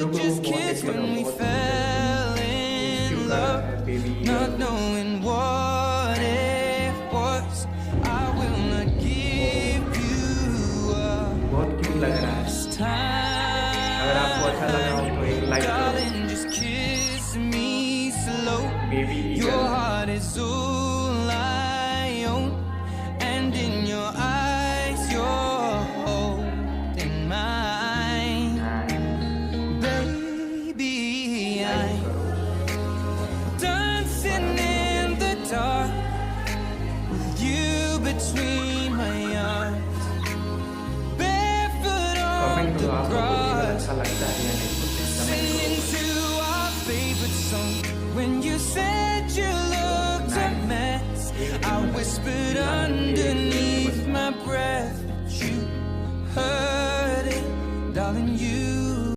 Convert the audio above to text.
रुको just बहुत kids एक when we बहुत fell in क्यों कर रहा love, है baby not knowing what it was. I will not give you up बहुत क्यूट लग रहा है this time. अगर आपको अच्छा लगा हो तो एक लाइक करो Darling, just kiss me slow. Baby Your eagle heart is all I own, and in your eyes, you're holding mine. Baby, like I'm करो dancing in the dark with you between my arms, barefoot on comment the करो आपको eagle grass, अच्छा लगता है या नहीं singing to our favorite song. When you said you looked a mess, I whispered underneath my breath that you heard.